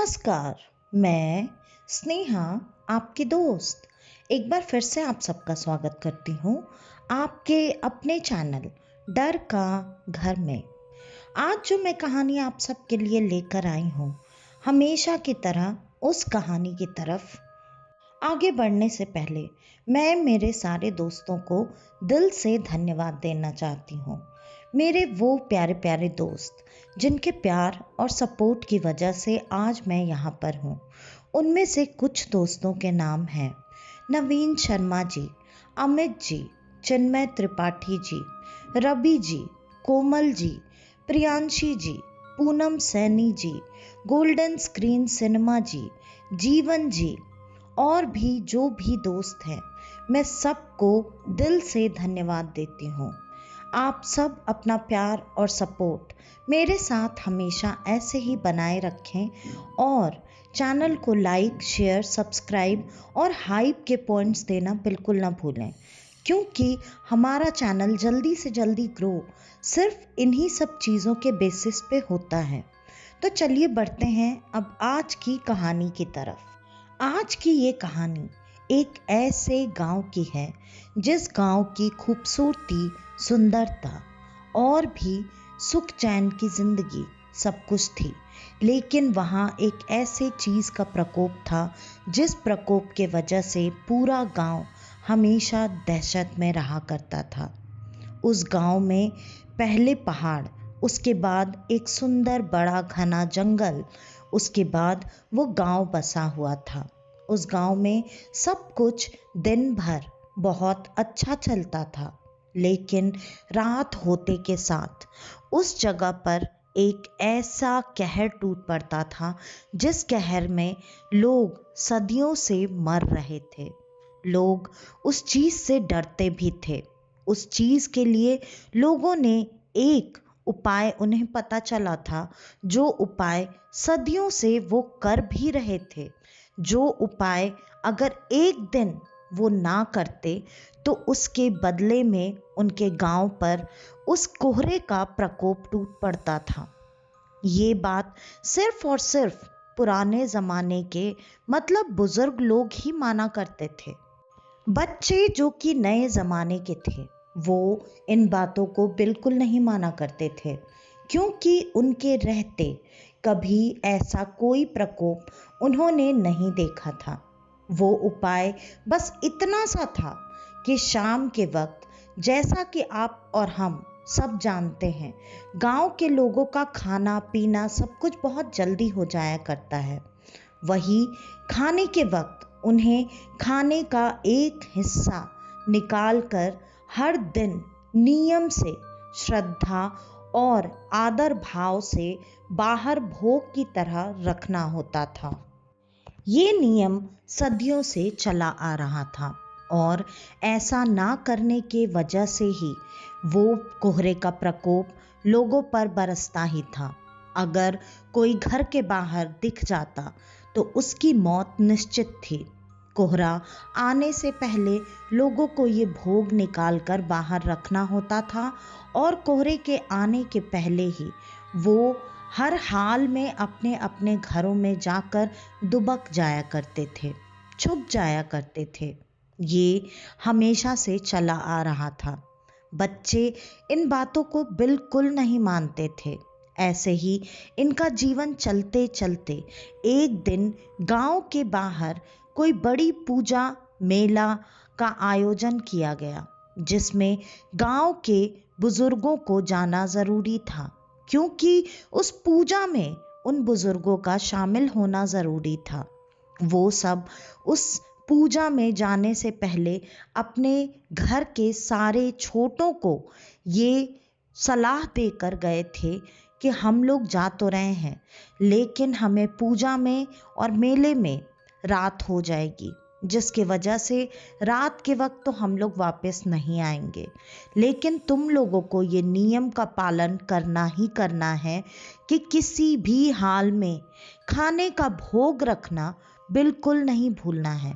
नमस्कार। मैं स्नेहा, आपकी दोस्त, एक बार फिर से आप सबका स्वागत करती हूँ आपके अपने चैनल डर का घर में। आज जो मैं कहानी आप सबके लिए लेकर आई हूँ, हमेशा की तरह उस कहानी की तरफ आगे बढ़ने से पहले मैं मेरे सारे दोस्तों को दिल से धन्यवाद देना चाहती हूँ। मेरे वो प्यारे प्यारे दोस्त जिनके प्यार और सपोर्ट की वजह से आज मैं यहाँ पर हूँ। उनमें से कुछ दोस्तों के नाम हैं नवीन शर्मा जी, अमित जी, चिन्मय त्रिपाठी जी, रवि जी, कोमल जी, प्रियांशी जी, Poonam Saini ji, golden screen cinema जी, जीवन जी और भी जो भी दोस्त हैं, मैं सबको दिल से धन्यवाद देती हूँ। आप सब अपना प्यार और सपोर्ट मेरे साथ हमेशा ऐसे ही बनाए रखें और चैनल को लाइक, शेयर, सब्सक्राइब और हाइप के पॉइंट्स देना बिल्कुल ना भूलें, क्योंकि हमारा चैनल जल्दी से जल्दी ग्रो सिर्फ इन्हीं सब चीज़ों के बेसिस पे होता है। तो चलिए बढ़ते हैं अब आज की कहानी की तरफ। आज की ये कहानी एक ऐसे गांव की है जिस गांव की खूबसूरती, सुंदरता और भी सुख चैन की जिंदगी सब कुछ थी, लेकिन वहाँ एक ऐसे चीज़ का प्रकोप था जिस प्रकोप के वजह से पूरा गांव हमेशा दहशत में रहा करता था। उस गांव में पहले पहाड़, उसके बाद एक सुंदर बड़ा घना जंगल, उसके बाद वो गांव बसा हुआ था। उस गांव में सब कुछ दिन भर बहुत अच्छा चलता था, लेकिन रात होते के साथ उस जगह पर एक ऐसा कहर टूट पड़ता था जिस कहर में लोग सदियों से मर रहे थे। लोग उस चीज़ से डरते भी थे। उस चीज़ के लिए लोगों ने एक उपाय उन्हें पता चला था, जो उपाय सदियों से वो कर भी रहे थे, जो उपाय अगर एक दिन वो ना करते तो उसके बदले में उनके गांव पर उस कोहरे का प्रकोप टूट पड़ता था। ये बात सिर्फ और सिर्फ पुराने ज़माने के मतलब बुजुर्ग लोग ही माना करते थे। बच्चे जो कि नए ज़माने के थे वो इन बातों को बिल्कुल नहीं माना करते थे, क्योंकि उनके रहते कभी ऐसा कोई प्रकोप उन्होंने नहीं देखा था। वो उपाय बस इतना सा था कि शाम के वक्त, जैसा कि आप और हम सब जानते हैं, गांव के लोगों का खाना पीना सब कुछ बहुत जल्दी हो जाया करता है। वही खाने के वक्त उन्हें खाने का एक हिस्सा निकाल कर हर दिन नियम से, श्रद्धा और आदर भाव से बाहर भोग की तरह रखना होता था। ये नियम सदियों से चला आ रहा था और ऐसा ना करने के वजह से ही वो कोहरे का प्रकोप लोगों पर बरसता ही था। अगर कोई घर के बाहर दिख जाता तो उसकी मौत निश्चित थी। कोहरा आने से पहले लोगों को ये भोग निकाल कर बाहर रखना होता था और कोहरे के आने के पहले ही वो हर हाल में अपने अपने घरों में जाकर दुबक जाया करते थे, छुप जाया करते थे। ये हमेशा से चला आ रहा था। बच्चे इन बातों को बिल्कुल नहीं मानते थे। ऐसे ही इनका जीवन चलते चलते एक दिन गांव के बाहर कोई बड़ी पूजा मेला का आयोजन किया गया, जिसमें गांव के बुजुर्गों को जाना ज़रूरी था, क्योंकि उस पूजा में उन बुजुर्गों का शामिल होना ज़रूरी था। वो सब उस पूजा में जाने से पहले अपने घर के सारे छोटों को ये सलाह देकर गए थे कि हम लोग जा तो रहे हैं, लेकिन हमें पूजा में और मेले में रात हो जाएगी, जिसकी वजह से रात के वक्त तो हम लोग वापस नहीं आएंगे। लेकिन तुम लोगों को ये नियम का पालन करना ही करना है कि किसी भी हाल में खाने का भोग रखना बिल्कुल नहीं भूलना है।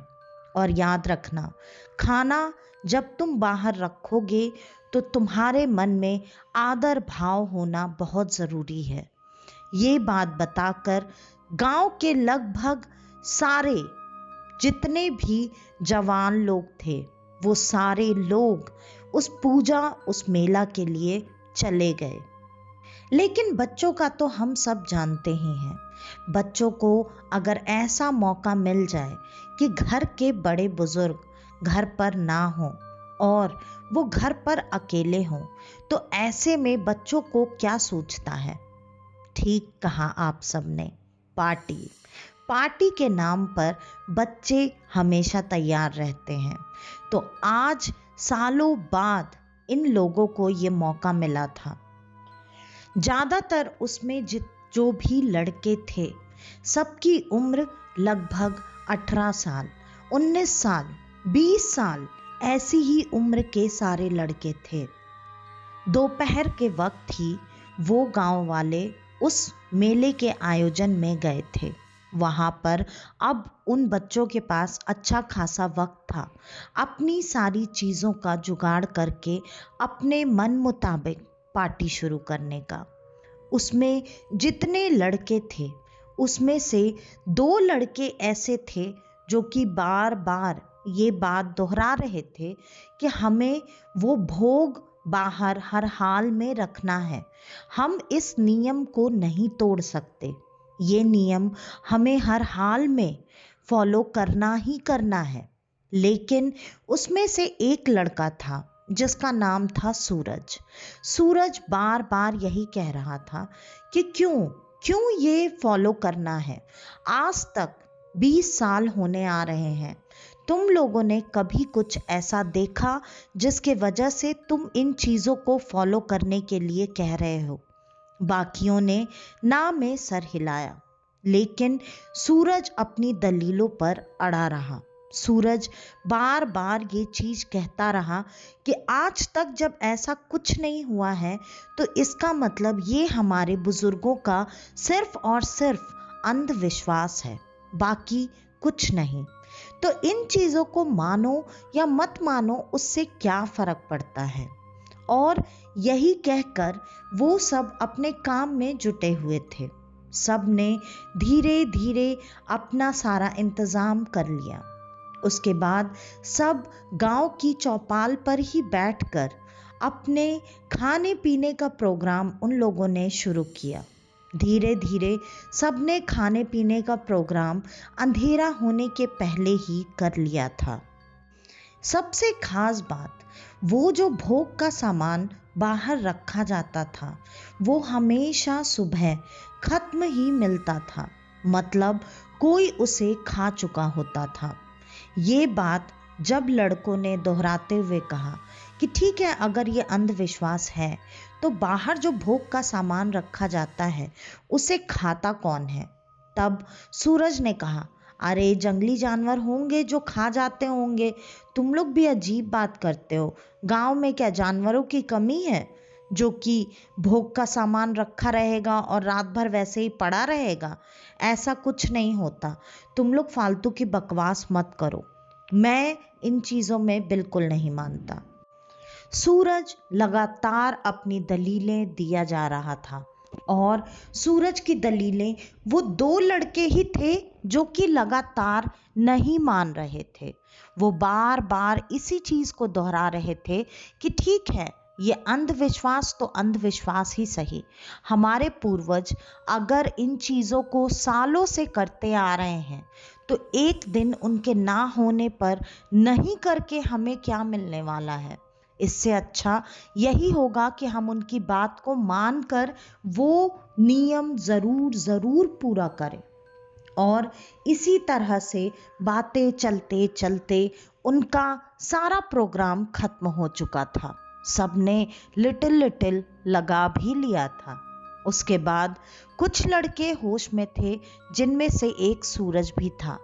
और याद रखना, खाना जब तुम बाहर रखोगे तो तुम्हारे मन में आदर भाव होना बहुत ज़रूरी है। ये बात बताकर गांव के लगभग सारे जितने भी जवान लोग थे वो सारे लोग उस मेला के लिए चले गए। लेकिन बच्चों का तो हम सब जानते ही हैं, बच्चों को अगर ऐसा मौका मिल जाए कि घर के बड़े बुजुर्ग घर पर ना हो और वो घर पर अकेले हों, तो ऐसे में बच्चों को क्या सूझता है? ठीक कहा आप सबने, पार्टी। पार्टी के नाम पर बच्चे हमेशा तैयार रहते हैं। तो आज सालों बाद इन लोगों को ये मौका मिला था। ज्यादातर उसमें जो भी लड़के थे सबकी उम्र लगभग 18 साल, 19 साल, 20 साल ऐसी ही उम्र के सारे लड़के थे। दोपहर के वक्त ही वो गांव वाले उस मेले के आयोजन में गए थे। वहां पर अब उन बच्चों के पास अच्छा खासा वक्त था अपनी सारी चीजों का जुगाड़ करके अपने मन मुताबिक पार्टी शुरू करने का। उसमें जितने लड़के थे उसमें से 2 लड़के ऐसे थे जो कि बार बार ये बात दोहरा रहे थे कि हमें वो भोग बाहर हर हाल में रखना है, हम इस नियम को नहीं तोड़ सकते, ये नियम हमें हर हाल में फॉलो करना ही करना है। लेकिन उसमें से एक लड़का था जिसका नाम था सूरज। सूरज बार बार यही कह रहा था कि क्यों क्यों ये फॉलो करना है। आज तक 20 साल होने आ रहे हैं, तुम लोगों ने कभी कुछ ऐसा देखा जिसके वजह से तुम इन चीजों को फॉलो करने के लिए कह रहे हो? बाकियों ने ना में सर हिलाया, लेकिन सूरज अपनी दलीलों पर अड़ा रहा। सूरज बार बार ये चीज कहता रहा कि आज तक जब ऐसा कुछ नहीं हुआ है तो इसका मतलब ये हमारे बुजुर्गों का सिर्फ और सिर्फ अंधविश्वास है, बाकी कुछ नहीं। तो इन चीजों को मानो या मत मानो उससे क्या फर्क पड़ता है। और यही कहकर वो सब अपने काम में जुटे हुए थे। सब ने धीरे धीरे अपना सारा इंतजाम कर लिया। उसके बाद सब गांव की चौपाल पर ही बैठकर अपने खाने पीने का प्रोग्राम उन लोगों ने शुरू किया। धीरे धीरे सबने खाने पीने का प्रोग्राम अंधेरा होने के पहले ही कर लिया था। सबसे खास बात, वो जो भोग का सामान बाहर रखा जाता था वो हमेशा सुबह खत्म ही मिलता था, मतलब कोई उसे खा चुका होता था। ये बात जब लड़कों ने दोहराते हुए कहा कि ठीक है, अगर ये अंधविश्वास है तो बाहर जो भोग का सामान रखा जाता है उसे खाता कौन है? तब सूरज ने कहा, अरे जंगली जानवर होंगे जो खा जाते होंगे, तुम लोग भी अजीब बात करते हो। गांव में क्या जानवरों की कमी है जो कि भोग का सामान रखा रहेगा और रात भर वैसे ही पड़ा रहेगा? ऐसा कुछ नहीं होता, तुम लोग फालतू की बकवास मत करो, मैं इन चीजों में बिल्कुल नहीं मानता। सूरज लगातार अपनी दलीलें दिया जा रहा था और सूरज की दलीलें वो 2 लड़के ही थे जो कि लगातार नहीं मान रहे थे। वो बार बार इसी चीज को दोहरा रहे थे कि ठीक है, ये अंधविश्वास तो अंधविश्वास ही सही, हमारे पूर्वज अगर इन चीजों को सालों से करते आ रहे हैं तो एक दिन उनके ना होने पर नहीं करके हमें क्या मिलने वाला है? इससे अच्छा यही होगा कि हम उनकी बात को मानकर वो नियम जरूर जरूर पूरा करें। और इसी तरह से बातें चलते चलते उनका सारा प्रोग्राम खत्म हो चुका था। सबने लिटिल लिटिल लगा भी लिया था। उसके बाद कुछ लड़के होश में थे जिनमें से एक सूरज भी था,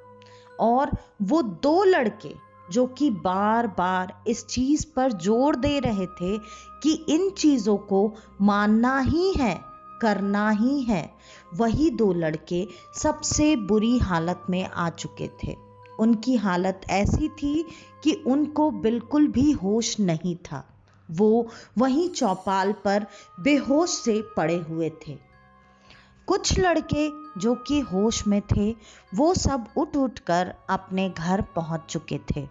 और वो 2 लड़के जो कि बार बार इस चीज पर जोर दे रहे थे कि इन चीजों को मानना ही है, करना ही है, वही 2 लड़के सबसे बुरी हालत में आ चुके थे। उनकी हालत ऐसी थी कि उनको बिल्कुल भी होश नहीं था, वो वहीं चौपाल पर बेहोश से पड़े हुए थे। कुछ लड़के जो कि होश में थे वो सब उठ उठ कर अपने घर पहुंच चुके थे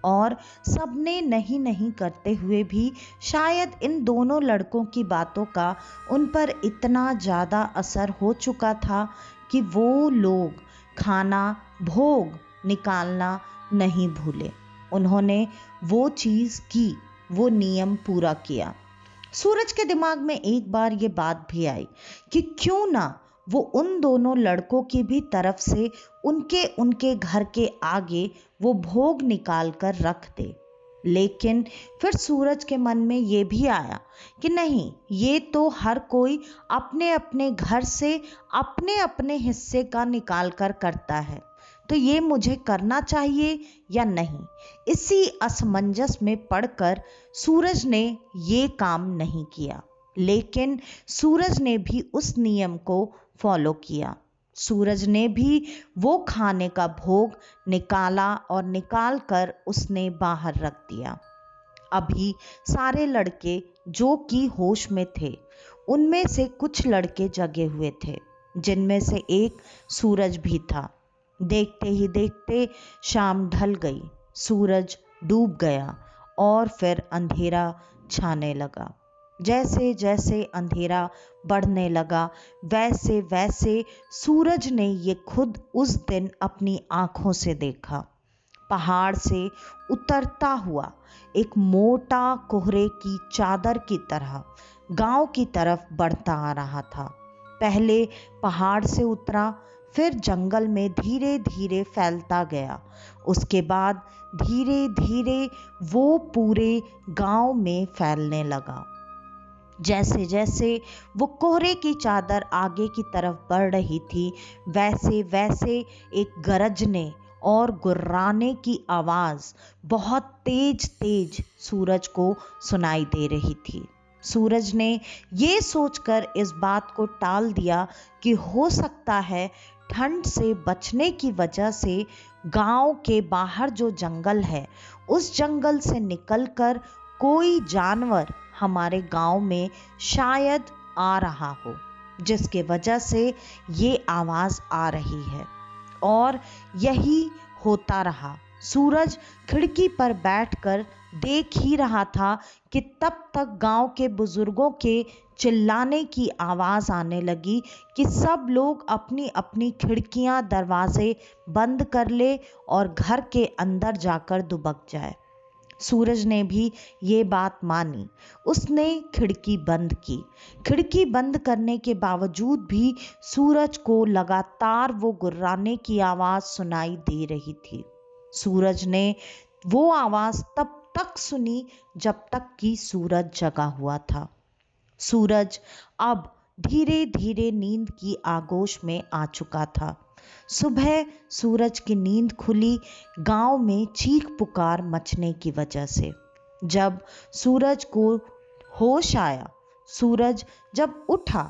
और सबने नहीं नहीं करते हुए भी शायद इन दोनों लड़कों की बातों का उन पर इतना ज़्यादा असर हो चुका था कि वो लोग खाना भोग निकालना नहीं भूले। उन्होंने वो चीज़ की, वो नियम पूरा किया। सूरज के दिमाग में एक बार ये बात भी आई कि क्यों ना वो उन दोनों लड़कों की भी तरफ से उनके उनके घर के आगे वो भोग निकाल कर रख दे। लेकिन फिर सूरज के मन में ये भी आया कि नहीं, ये तो हर कोई अपने अपने घर से अपने अपने हिस्से का निकाल कर करता है, तो ये मुझे करना चाहिए या नहीं। इसी असमंजस में पड़कर सूरज ने ये काम नहीं किया, लेकिन सूरज ने भी उस नियम को फॉलो किया। सूरज ने भी वो खाने का भोग निकाला और निकाल कर उसने बाहर रख दिया। अभी सारे लड़के जो कि होश में थे, उनमें से कुछ लड़के जगे हुए थे, जिनमें से एक सूरज भी था। देखते ही देखते शाम ढल गई, सूरज डूब गया और फिर अंधेरा छाने लगा। जैसे जैसे अंधेरा बढ़ने लगा वैसे वैसे सूरज ने ये खुद उस दिन अपनी आंखों से देखा। पहाड़ से उतरता हुआ एक मोटा कोहरे की चादर की तरह गांव की तरफ बढ़ता आ रहा था। पहले पहाड़ से उतरा, फिर जंगल में धीरे धीरे फैलता गया। उसके बाद धीरे धीरे वो पूरे गांव में फैलने लगा। जैसे जैसे वो कोहरे की चादर आगे की तरफ बढ़ रही थी, वैसे वैसे एक गरजने और गुर्राने की आवाज बहुत तेज तेज सूरज को सुनाई दे रही थी। सूरज ने ये सोचकर इस बात को टाल दिया कि हो सकता है ठंड से बचने की वजह से गांव के बाहर जो जंगल है, उस जंगल से निकलकर कोई जानवर हमारे गांव में शायद आ रहा हो, जिसके वजह से ये आवाज आ रही है। और यही होता रहा। सूरज खिड़की पर बैठकर देख ही रहा था कि तब तक गांव के बुजुर्गों के चिल्लाने की आवाज आने लगी कि सब लोग अपनी अपनी खिड़कियां दरवाजे बंद कर ले और घर के अंदर जाकर दुबक जाए। सूरज ने भी ये बात मानी। उसने खिड़की बंद की। खिड़की बंद करने के बावजूद भी सूरज को लगातार वो गुर्राने की आवाज सुनाई दे रही थी। सूरज ने वो आवाज तब तक सुनी जब तक कि सूरज जगा हुआ था। सूरज अब धीरे धीरे नींद की आगोश में आ चुका था। सुबह सूरज की नींद खुली गांव में चीख पुकार मचने की वजह से। जब सूरज को होश आया, सूरज जब उठा,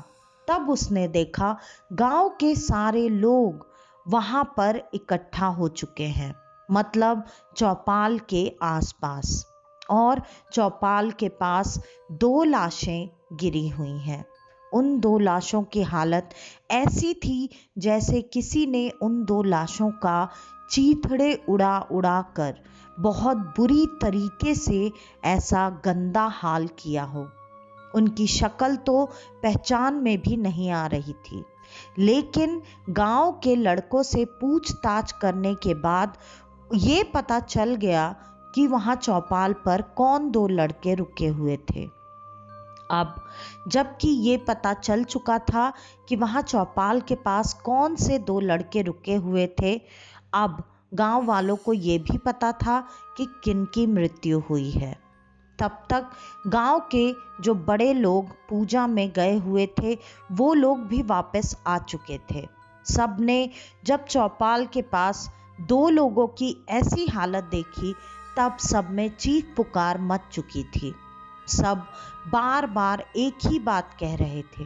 तब उसने देखा गांव के सारे लोग वहां पर इकट्ठा हो चुके हैं, मतलब चौपाल के आसपास। और चौपाल के पास 2 लाशें गिरी हुई हैं। उन 2 लाशों की हालत ऐसी थी जैसे किसी ने उन 2 लाशों का चीथड़े उड़ा उड़ा कर बहुत बुरी तरीके से ऐसा गंदा हाल किया हो। उनकी शक्ल तो पहचान में भी नहीं आ रही थी, लेकिन गांव के लड़कों से पूछताछ करने के बाद ये पता चल गया कि वहां चौपाल पर कौन 2 लड़के रुके हुए थे। अब जबकि ये पता चल चुका था कि वहां चौपाल के पास कौन से 2 लड़के रुके हुए थे, अब गांव वालों को ये भी पता था कि किनकी मृत्यु हुई है। तब तक गांव के जो बड़े लोग पूजा में गए हुए थे, वो लोग भी वापस आ चुके थे। सबने जब चौपाल के पास 2 लोगों की ऐसी हालत देखी, तब सब में चीख पुकार मच चुकी थी। सब बार बार एक ही बात कह रहे थे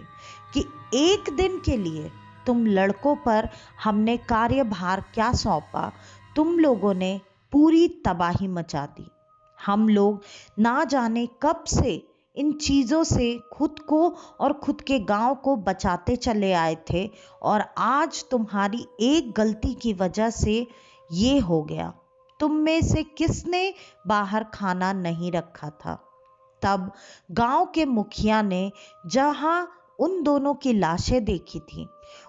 कि एक दिन के लिए तुम लड़कों पर हमने कार्यभार क्या सौंपा, तुम लोगों ने पूरी तबाही मचा दी। हम लोग ना जाने कब से इन चीज़ों से खुद को और खुद के गांव को बचाते चले आए थे, और आज तुम्हारी एक गलती की वजह से ये हो गया। तुम में से किसने बाहर खाना नहीं रखा था? तब गांव के मुखिया ने जहां उन दोनों की लाशें देखी थी,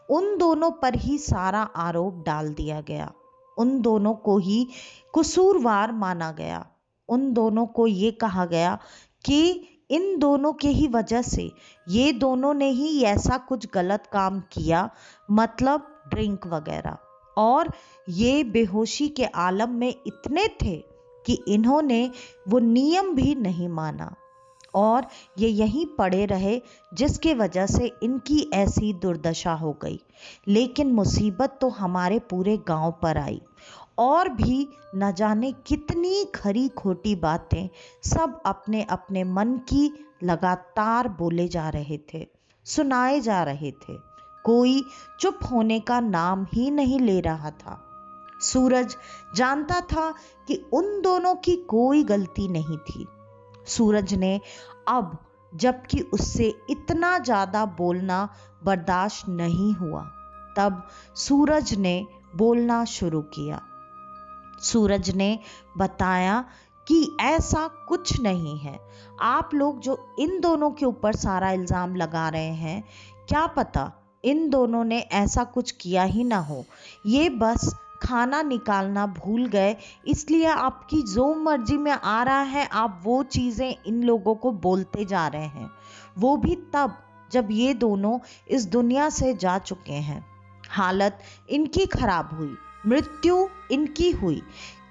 उन दोनों पर ही सारा आरोप डाल दिया गया। उन दोनों को ही कसूरवार माना गया। उन दोनों को ये कहा गया कि इन दोनों के ही वजह से ये दोनों ने ही ऐसा कुछ गलत काम किया, मतलब ड्रिंक वगैरह। और ये बेहोशी के आलम में इतने थे कि इन्होंने वो नियम भी नहीं माना और ये यहीं पड़े रहे, जिसके वजह से इनकी ऐसी दुर्दशा हो गई। लेकिन मुसीबत तो हमारे पूरे गांव पर आई, और भी न जाने कितनी खरी खोटी बातें सब अपने अपने मन की लगातार बोले जा रहे थे, सुनाए जा रहे थे। कोई चुप होने का नाम ही नहीं ले रहा था। सूरज जानता था कि उन दोनों की कोई गलती नहीं थी। सूरज ने अब, जबकि उससे इतना ज्यादा बोलना बर्दाश्त नहीं हुआ, तब सूरज ने बोलना शुरू किया। सूरज ने बताया कि ऐसा कुछ नहीं है। आप लोग जो इन दोनों के ऊपर सारा इल्जाम लगा रहे हैं, क्या पता इन दोनों ने ऐसा कुछ किया ही ना हो। ये बस खाना निकालना भूल गए, इसलिए आपकी जो मर्जी में आ रहा है आप वो चीज़ें इन लोगों को बोलते जा रहे हैं, वो भी तब जब ये दोनों इस दुनिया से जा चुके हैं। हालत इनकी खराब हुई, मृत्यु इनकी हुई,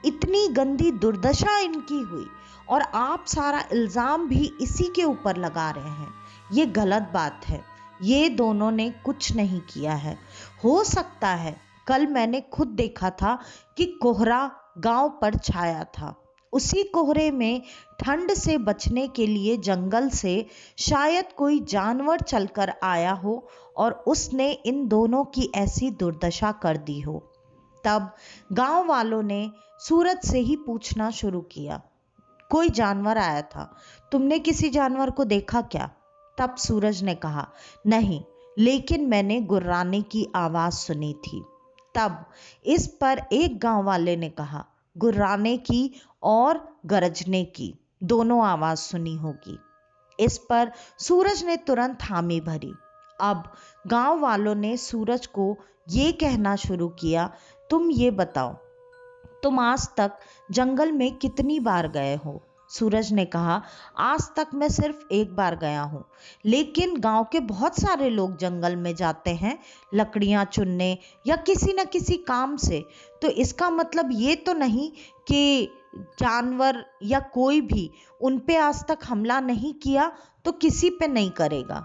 इतनी गंदी दुर्दशा इनकी हुई, और आप सारा इल्ज़ाम भी इसी के ऊपर लगा रहे हैं। ये गलत बात है। ये दोनों ने कुछ नहीं किया है। हो सकता है कल मैंने खुद देखा था कि कोहरा गांव पर छाया था। उसी कोहरे में ठंड से बचने के लिए जंगल से शायद कोई जानवर चलकर आया हो और उसने इन दोनों की ऐसी दुर्दशा कर दी हो। तब गांव वालों ने सूरज से ही पूछना शुरू किया, कोई जानवर आया था? तुमने किसी जानवर को देखा क्या? तब सूरज ने कहा, नहीं, लेकिन मैंने गुर्राने की आवाज सुनी थी। तब इस पर एक गांव वाले ने कहा, गुर्राने की और गरजने की दोनों आवाज सुनी होगी। इस पर सूरज ने तुरंत हामी भरी। अब गांव वालों ने सूरज को ये कहना शुरू किया, तुम ये बताओ, तुम आज तक जंगल में कितनी बार गए हो? सूरज ने कहा, आज तक मैं सिर्फ एक बार गया हूँ, लेकिन गांव के बहुत सारे लोग जंगल में जाते हैं लकड़ियाँ चुनने या किसी न किसी काम से, तो इसका मतलब ये तो नहीं कि जानवर या कोई भी उन पे आज तक हमला नहीं किया तो किसी पे नहीं करेगा।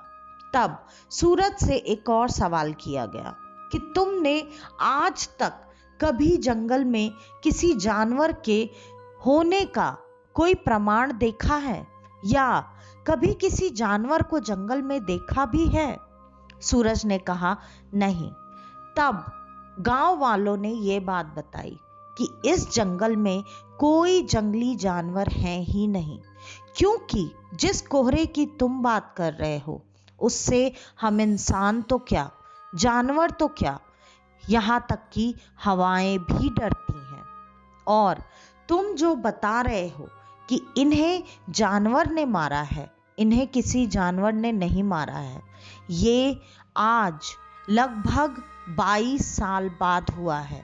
तब सूरज से एक और सवाल किया गया कि तुमने आज तक कभी जंगल में किसी जानवर के होने का कोई प्रमाण देखा है, या कभी किसी जानवर को जंगल में देखा भी है? सूरज ने कहा, नहीं। तब गांव वालों ने ये बात बताई कि इस जंगल में कोई जंगली जानवर है ही नहीं, क्योंकि जिस कोहरे की तुम बात कर रहे हो उससे हम इंसान तो क्या, जानवर तो क्या, यहाँ तक कि हवाएं भी डरती हैं। और तुम जो बता रहे हो कि इन्हें जानवर ने मारा है, इन्हें किसी जानवर ने नहीं मारा है। ये आज लगभग 22 साल बाद हुआ है।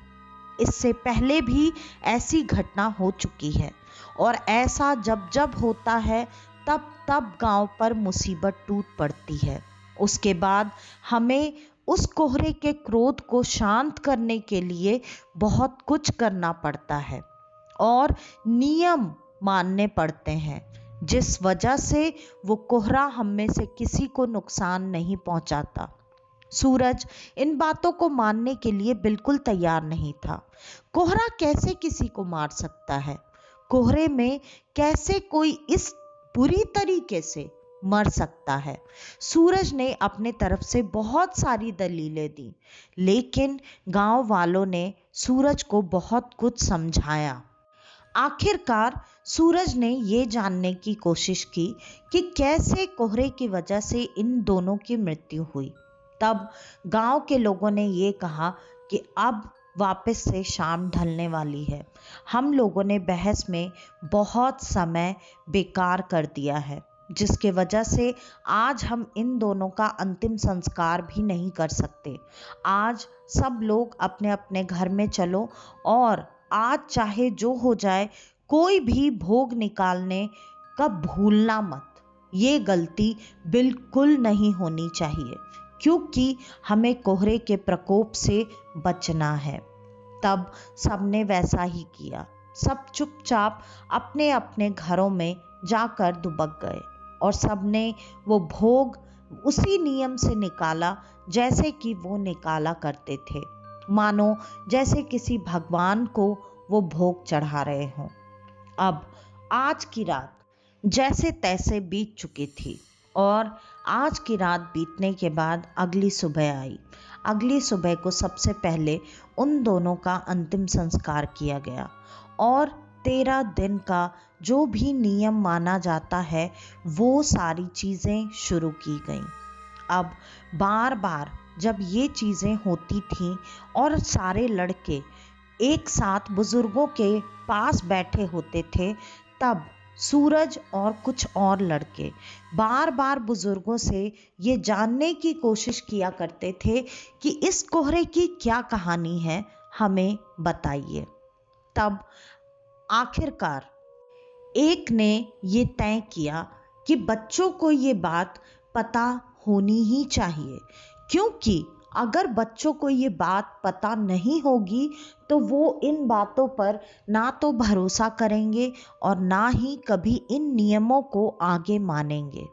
इससे पहले भी ऐसी घटना हो चुकी है, और ऐसा जब जब होता है तब तब गांव पर मुसीबत टूट पड़ती है। उसके बाद हमें उस कोहरे के क्रोध को शांत करने के लिए बहुत कुछ करना पड़ता है और नियम मानने पड़ते हैं, जिस वजह से वो कोहरा हम में से किसी को नुकसान नहीं पहुंचाता। सूरज इन बातों को मानने के लिए बिल्कुल तैयार नहीं था। कोहरा कैसे किसी को मार सकता है? कोहरे में कैसे कोई इस बुरी तरीके से मर सकता है? सूरज ने अपने तरफ से बहुत सारी दलीलें दी, लेकिन गांव वालों ने सूरज को बहुत कुछ समझाया। आखिरकार सूरज ने ये जानने की कोशिश की कि कैसे कोहरे की वजह से इन दोनों की मृत्यु हुई। तब गांव के लोगों ने ये कहा कि अब वापस से शाम ढलने वाली है। हम लोगों ने बहस में बहुत समय बेकार कर दिया है, जिसके वजह से आज हम इन दोनों का अंतिम संस्कार भी नहीं कर सकते। आज सब लोग अपने अपने घर में चलो और आज चाहे जो हो जाए, कोई भी भोग निकालने का भूलना मत। ये गलती बिल्कुल नहीं होनी चाहिए, क्योंकि हमें कोहरे के प्रकोप से बचना है। तब सबने वैसा ही किया। सब चुपचाप अपने अपने घरों में जाकर दुबक गए और सबने वो भोग उसी नियम से निकाला जैसे कि वो निकाला करते थे, मानो जैसे किसी भगवान को वो भोग चढ़ा रहे हों। अब आज की रात जैसे तैसे बीत चुकी थी और आज की रात बीतने के बाद अगली सुबह आई। अगली सुबह को सबसे पहले उन दोनों का अंतिम संस्कार किया गया और 13 दिन का जो भी नियम माना जाता है वो सारी चीज़ें शुरू की गईं। अब बार बार जब ये चीज़ें होती थीं और सारे लड़के एक साथ बुजुर्गों के पास बैठे होते थे, तब सूरज और कुछ और लड़के बार बार बुजुर्गों से ये जानने की कोशिश किया करते थे कि इस कोहरे की क्या कहानी है, हमें बताइए। तब आखिरकार एक ने ये तय किया कि बच्चों को ये बात पता होनी ही चाहिए, क्योंकि अगर बच्चों को ये बात पता नहीं होगी तो वो इन बातों पर ना तो भरोसा करेंगे और ना ही कभी इन नियमों को आगे मानेंगे।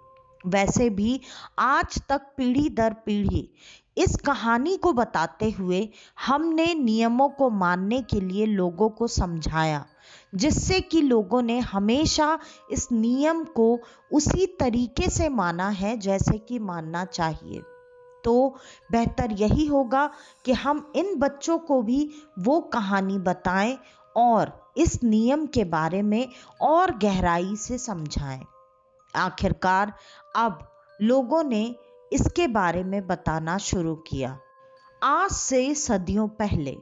वैसे भी आज तक पीढ़ी दर पीढ़ी इस कहानी को बताते हुए हमने नियमों को मानने के लिए लोगों को समझाया, जिससे कि लोगों ने हमेशा इस नियम को उसी तरीके से माना है जैसे कि मानना चाहिए। तो बेहतर यही होगा कि हम इन बच्चों को भी वो कहानी बताएं और इस नियम के बारे में और गहराई से समझाएं। आखिरकार अब लोगों ने इसके बारे में बताना शुरू किया। आज से सदियों पहले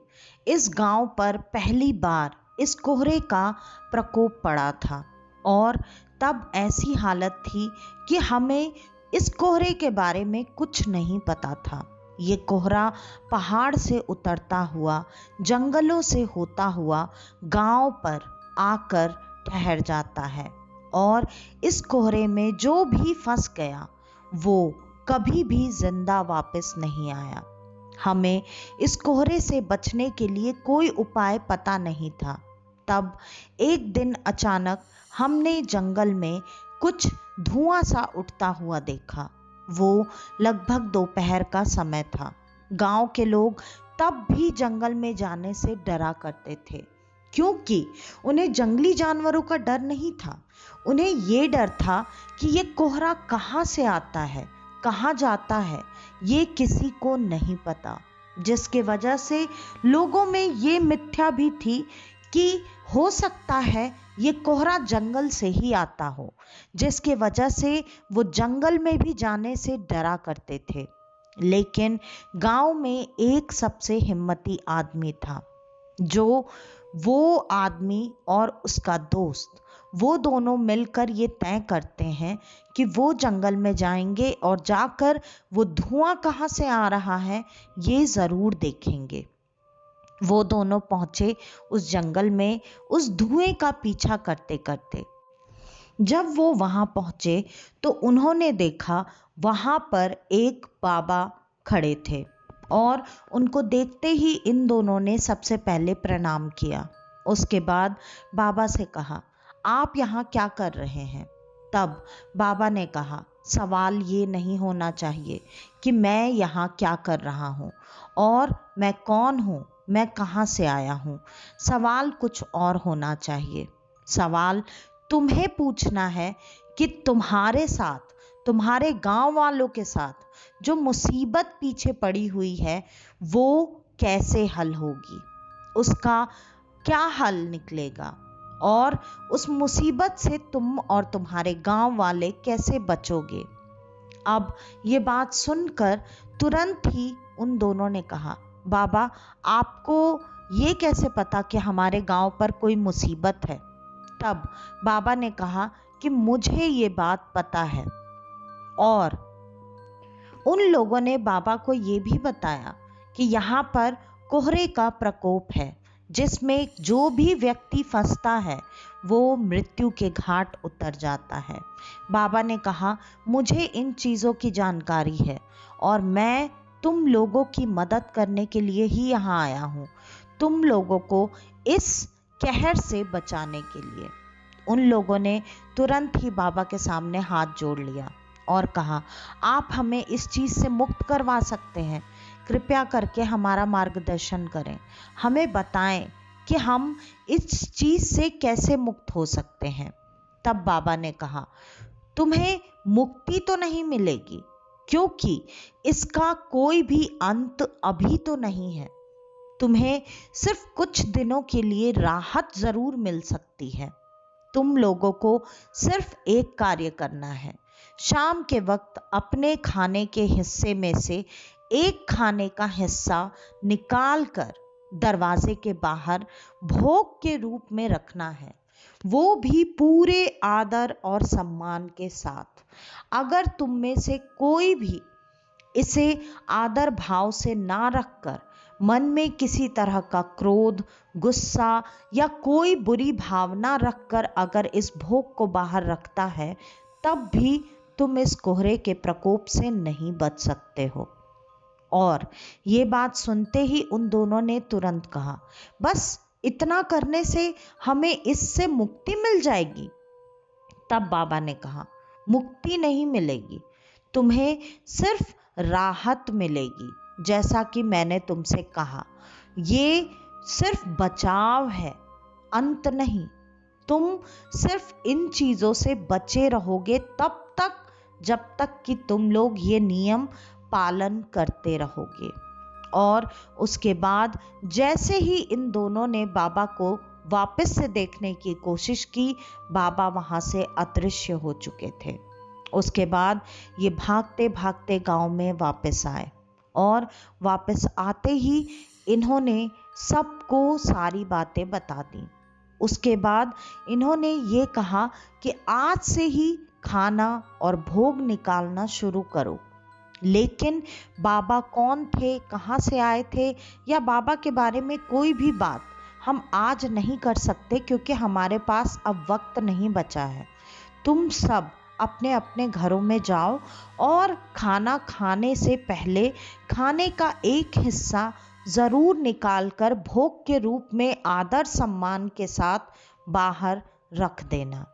इस गांव पर पहली बार इस कोहरे का प्रकोप पड़ा था और तब ऐसी हालत थी कि हमें इस कोहरे के बारे में कुछ नहीं पता था। ये कोहरा पहाड़ से उतरता हुआ, जंगलों से होता हुआ गांव पर आकर ठहर जाता है और इस कोहरे में जो भी फंस गया वो कभी भी जिंदा वापस नहीं आया। हमें इस कोहरे से बचने के लिए कोई उपाय पता नहीं था। तब एक दिन अचानक हमने जंगल में कुछ धुआं सा उठता हुआ देखा। वो लगभग दोपहर का समय था। गांव के लोग तब भी जंगल में जाने से डरा करते थे, क्योंकि उन्हें जंगली जानवरों का डर नहीं था। उन्हें ये डर था कि ये कोहरा कहाँ से आता है, कहाँ जाता है, ये किसी को नहीं पता, जिसके वजह से लोगों में ये मिथ्या भी थी कि हो सकता है ये कोहरा जंगल से ही आता हो, जिसके वजह से वो जंगल में भी जाने से डरा करते थे। लेकिन गांव में एक सबसे हिम्मती आदमी था, जो वो आदमी और उसका दोस्त वो दोनों मिलकर ये तय करते हैं कि वो जंगल में जाएंगे और जाकर वो धुआं कहाँ से आ रहा है ये ज़रूर देखेंगे। वो दोनों पहुंचे उस जंगल में उस धुएं का पीछा करते करते। जब वो वहां पहुंचे तो उन्होंने देखा वहां पर एक बाबा खड़े थे और उनको देखते ही इन दोनों ने सबसे पहले प्रणाम किया। उसके बाद बाबा से कहा, आप यहाँ क्या कर रहे हैं? तब बाबा ने कहा, सवाल ये नहीं होना चाहिए कि मैं यहाँ क्या कर रहा हूँ और मैं कौन हूँ, मैं कहाँ से आया हूँ। सवाल कुछ और होना चाहिए। सवाल तुम्हें पूछना है कि तुम्हारे साथ, तुम्हारे गांव वालों के साथ जो मुसीबत पीछे पड़ी हुई है वो कैसे हल होगी, उसका क्या हल निकलेगा। और उस मुसीबत से तुम और तुम्हारे गांव वाले कैसे बचोगे। अब ये बात सुनकर तुरंत ही उन दोनों ने कहा, बाबा आपको ये कैसे पता कि हमारे गांव पर कोई मुसीबत है। तब बाबा ने कहा कि मुझे ये बात पता है। और उन लोगों ने बाबा को ये भी बताया कि यहाँ पर कोहरे का प्रकोप है, जिसमें जो भी व्यक्ति फंसता है वो मृत्यु के घाट उतर जाता है। बाबा ने कहा, मुझे इन चीज़ों की जानकारी है और मैं तुम लोगों की मदद करने के लिए ही यहाँ आया हूँ, तुम लोगों को इस कहर से बचाने के लिए। उन लोगों ने तुरंत ही बाबा के सामने हाथ जोड़ लिया और कहा, आप हमें इस चीज़ से मुक्त करवा सकते हैं, कृपया करके हमारा मार्गदर्शन करें, हमें बताएं कि हम इस चीज़ से कैसे मुक्त हो सकते हैं। तब बाबा ने कहा, तुम्हें मुक्ति तो नहीं मिलेगी, क्योंकि इसका कोई भी अंत अभी तो नहीं है। तुम्हें सिर्फ कुछ दिनों के लिए राहत जरूर मिल सकती है। तुम लोगों को सिर्फ एक कार्य करना है, शाम के वक्त अपने खाने के हिस्से में से एक खाने का हिस्सा निकाल कर दरवाजे के बाहर भोग के रूप में रखना है, वो भी पूरे आदर और सम्मान के साथ। अगर तुम में से कोई भी इसे आदर भाव से ना रखकर मन में किसी तरह का क्रोध, गुस्सा या कोई बुरी भावना रखकर अगर इस भोग को बाहर रखता है, तब भी तुम इस कोहरे के प्रकोप से नहीं बच सकते हो। और ये बात सुनते ही उन दोनों ने तुरंत कहा, बस इतना करने से हमें इससे मुक्ति मिल जाएगी। तब बाबा ने कहा, मुक्ति नहीं मिलेगी, तुम्हें सिर्फ राहत मिलेगी। जैसा कि मैंने तुमसे कहा, ये सिर्फ बचाव है, अंत नहीं। तुम सिर्फ इन चीज़ों से बचे रहोगे तब तक जब तक कि तुम लोग ये नियम पालन करते रहोगे। और उसके बाद जैसे ही इन दोनों ने बाबा को वापस से देखने की कोशिश की, बाबा वहां से अदृश्य हो चुके थे। उसके बाद ये भागते भागते गांव में वापस आए और वापस आते ही इन्होंने सबको सारी बातें बता दी। उसके बाद इन्होंने ये कहा कि आज से ही खाना और भोग निकालना शुरू करो। लेकिन बाबा कौन थे, कहाँ से आए थे, या बाबा के बारे में कोई भी बात हम आज नहीं कर सकते, क्योंकि हमारे पास अब वक्त नहीं बचा है। तुम सब अपने अपने घरों में जाओ और खाना खाने से पहले खाने का एक हिस्सा जरूर निकालकर भोग के रूप में आदर सम्मान के साथ बाहर रख देना।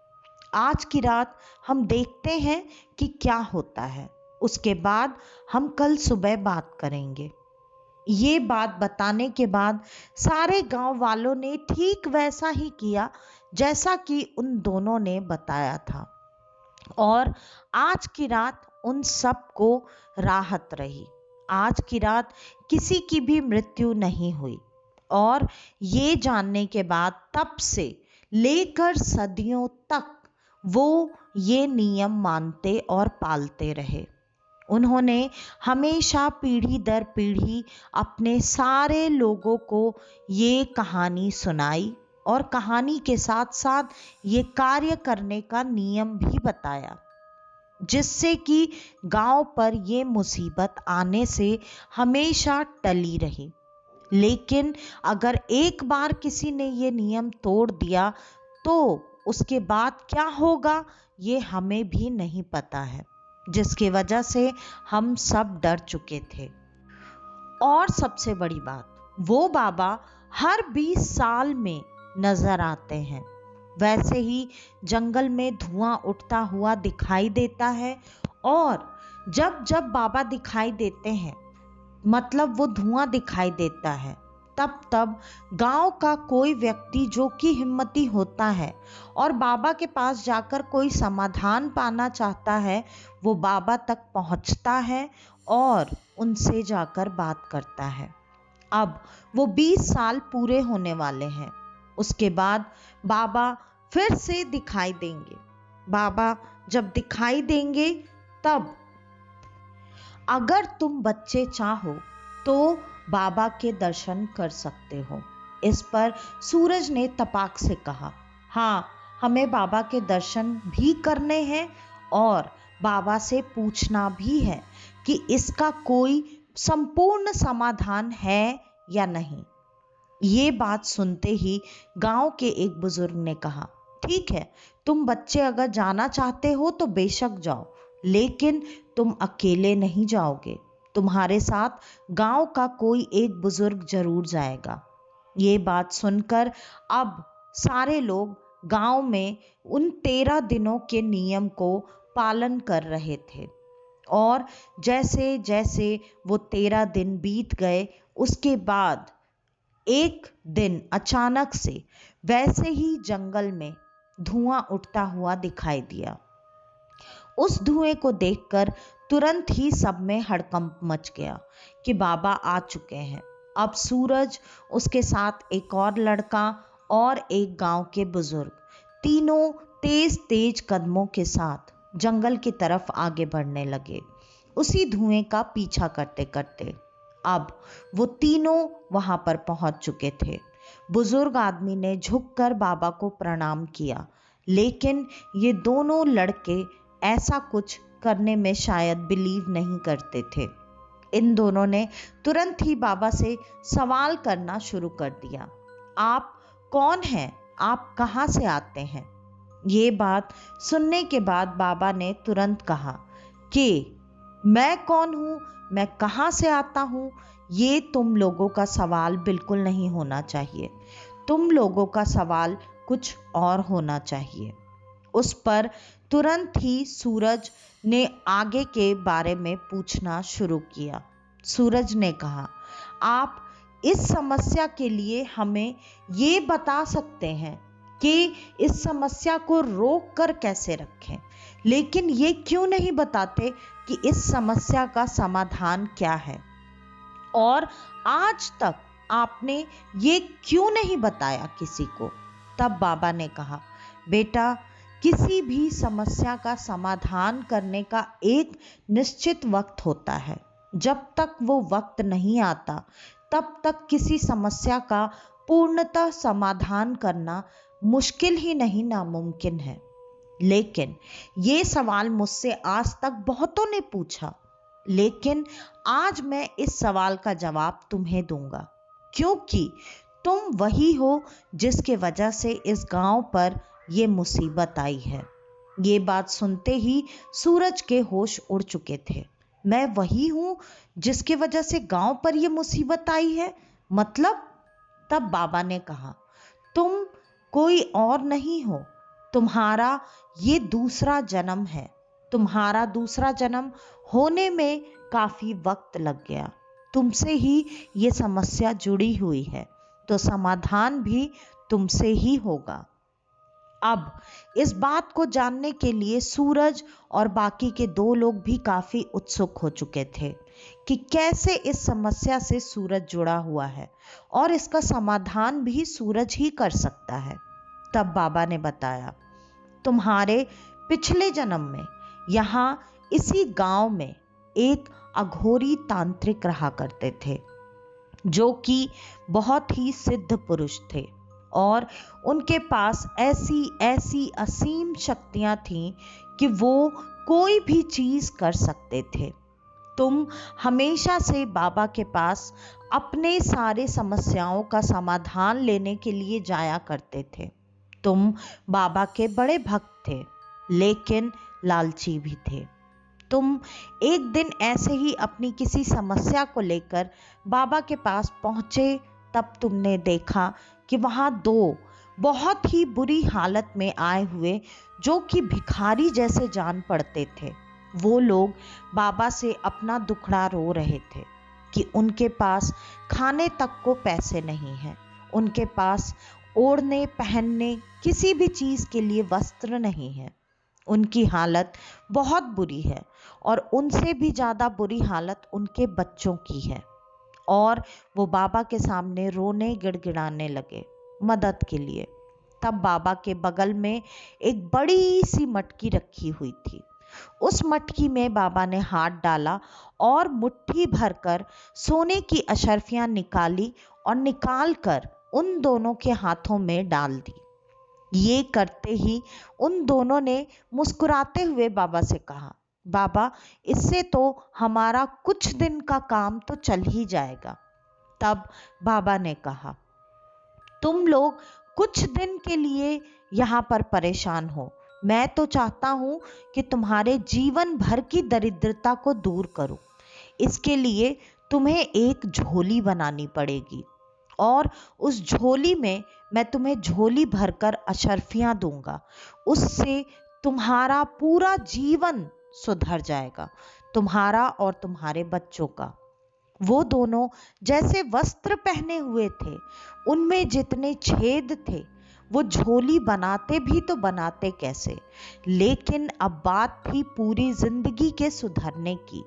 आज की रात हम देखते हैं कि क्या होता है, उसके बाद हम कल सुबह बात करेंगे। ये बात बताने के बाद सारे गांव वालों ने ठीक वैसा ही किया जैसा कि उन दोनों ने बताया था। और आज की रात उन सबको राहत रही। आज की रात किसी की भी मृत्यु नहीं हुई। और ये जानने के बाद तब से लेकर सदियों तक वो ये नियम मानते और पालते रहे। उन्होंने हमेशा पीढ़ी दर पीढ़ी अपने सारे लोगों को ये कहानी सुनाई और कहानी के साथ साथ ये कार्य करने का नियम भी बताया, जिससे कि गांव पर ये मुसीबत आने से हमेशा टली रही। लेकिन अगर एक बार किसी ने ये नियम तोड़ दिया तो उसके बाद क्या होगा ये हमें भी नहीं पता है, जिसकी वजह से हम सब डर चुके थे। और सबसे बड़ी बात, वो बाबा हर 20 साल में नजर आते हैं। वैसे ही जंगल में धुआं उठता हुआ दिखाई देता है, और जब जब बाबा दिखाई देते हैं, मतलब वो धुआं दिखाई देता है, तब तब गांव का कोई व्यक्ति जो कि हिम्मती होता है और बाबा के पास जाकर कोई समाधान पाना चाहता है, वो बाबा तक पहुंचता है और उनसे जाकर बात करता है। अब वो 20 साल पूरे होने वाले हैं। उसके बाद बाबा फिर से दिखाई देंगे। बाबा जब दिखाई देंगे तब अगर तुम बच्चे चाहो तो बाबा के दर्शन कर सकते हो। इस पर सूरज ने तपाक से कहा, हाँ, हमें बाबा के दर्शन भी करने हैं और बाबा से पूछना भी है कि इसका कोई संपूर्ण समाधान है या नहीं। ये बात सुनते ही गांव के एक बुजुर्ग ने कहा, ठीक है, तुम बच्चे अगर जाना चाहते हो तो बेशक जाओ, लेकिन तुम अकेले नहीं जाओगे, तुम्हारे साथ गांव का कोई एक बुजुर्ग जरूर जाएगा। ये बात सुनकर अब सारे लोग गांव में उन 13 दिनों के नियम को पालन कर रहे थे और जैसे जैसे वो 13 दिन बीत गए, उसके बाद एक दिन अचानक से वैसे ही जंगल में धुआं उठता हुआ दिखाई दिया। उस धुएं को देखकर तुरंत ही सब में हड़कंप मच गया कि बाबा आ चुके हैं। अब सूरज, उसके साथ एक और लड़का और एक गांव के बुजुर्ग, तीनों तेज तेज कदमों के साथ जंगल की तरफ आगे बढ़ने लगे, उसी धुएं का पीछा करते करते। अब वो तीनों वहां पर पहुंच चुके थे। बुजुर्ग आदमी ने झुककर बाबा को प्रणाम किया, लेकिन ये दोनों लड़के ऐसा कुछ करने में शायद बिलीव नहीं करते थे। इन दोनों ने तुरंत ही बाबा से सवाल करना शुरू कर दिया, आप कौन हैं? आप कहाँ से आते हैं? ये बात सुनने के बाद बाबा ने तुरंत कहा कि मैं कौन हूँ, मैं कहाँ से आता हूँ, ये तुम लोगों का सवाल बिल्कुल नहीं होना चाहिए। तुम लोगों का सवाल कुछ और होना चाहिए। उस पर तुरंत ही सूरज ने आगे के बारे में पूछना शुरू किया। सूरज ने कहा, आप इस समस्या के लिए हमें ये बता सकते हैं कि इस समस्या को रोक कर कैसे रखें, लेकिन ये क्यों नहीं बताते कि इस समस्या का समाधान क्या है? और आज तक आपने ये क्यों नहीं बताया किसी को? तब बाबा ने कहा, बेटा, किसी भी समस्या का समाधान करने का एक निश्चित वक्त होता है। जब तक वो वक्त नहीं आता, तब तक किसी समस्या का पूर्णतः समाधान करना मुश्किल ही नहीं, नामुमकिन है। लेकिन ये सवाल मुझसे आज तक बहुतों ने पूछा, लेकिन आज मैं इस सवाल का जवाब तुम्हें दूंगा, क्योंकि तुम वही हो जिसके वजह से इस गांव पर ये मुसीबत आई है। ये बात सुनते ही सूरज के होश उड़ चुके थे। मैं वही हूं जिसकी वजह से गांव पर ये मुसीबत आई है? मतलब? तब बाबा ने कहा, तुम कोई और नहीं हो, तुम्हारा ये दूसरा जन्म है। तुम्हारा दूसरा जन्म होने में काफी वक्त लग गया। तुमसे ही ये समस्या जुड़ी हुई है, तो समाधान भी तुमसे ही होगा। अब इस बात को जानने के लिए सूरज और बाकी के 2 लोग भी काफी उत्सुक हो चुके थे कि कैसे इस समस्या से सूरज जुड़ा हुआ है और इसका समाधान भी सूरज ही कर सकता है। तब बाबा ने बताया, तुम्हारे पिछले जन्म में यहाँ इसी गांव में एक अघोरी तांत्रिक रहा करते थे, जो कि बहुत ही सिद्ध पुरुष थे और उनके पास ऐसी ऐसी असीम शक्तियां थीं कि वो कोई भी चीज कर सकते थे। तुम हमेशा से बाबा के पास अपने सारे समस्याओं का समाधान लेने के लिए जाया करते थे। तुम बाबा के बड़े भक्त थे, लेकिन लालची भी थे। तुम एक दिन ऐसे ही अपनी किसी समस्या को लेकर बाबा के पास पहुंचे, तब तुमने देखा कि वहां 2 बहुत ही बुरी हालत में आए हुए, जो कि भिखारी जैसे जान पड़ते थे, वो लोग बाबा से अपना दुखड़ा रो रहे थे कि उनके पास खाने तक को पैसे नहीं हैं, उनके पास ओढ़ने पहनने किसी भी चीज के लिए वस्त्र नहीं है। उनकी हालत बहुत बुरी है और उनसे भी ज्यादा बुरी हालत उनके बच्चों की है। और वो बाबा के सामने रोने गिड़गिड़ाने लगे। मदद के लिए। तब बाबा के बगल में एक बड़ी सी मटकी रखी हुई थी। उस मटकी में बाबा ने हाथ डाला और मुट्ठी भरकर सोने की अशर्फियां निकाली और निकाल कर उन दोनों के हाथों में डाल दी। ये करते ही उन दोनों ने मुस्कुराते हुए बाबा से कहा, बाबा, इससे तो हमारा कुछ दिन का काम तो चल ही जाएगा। तब बाबा ने कहा, तुम लोग कुछ दिन के लिए यहाँ पर परेशान हो, मैं तो चाहता हूँ कि तुम्हारे जीवन भर की दरिद्रता को दूर करूं। इसके लिए तुम्हें एक झोली बनानी पड़ेगी और उस झोली में मैं तुम्हें झोली भरकर अशर्फियां दूंगा। उससे तुम्हारा पूरा जीवन सुधर जाएगा, तुम्हारा और तुम्हारे बच्चों का। वो दोनों जैसे वस्त्र पहने हुए थे, उनमें जितने छेद थे, वो झोली बनाते भी तो बनाते कैसे। लेकिन अब बात थी पूरी जिंदगी के सुधरने की।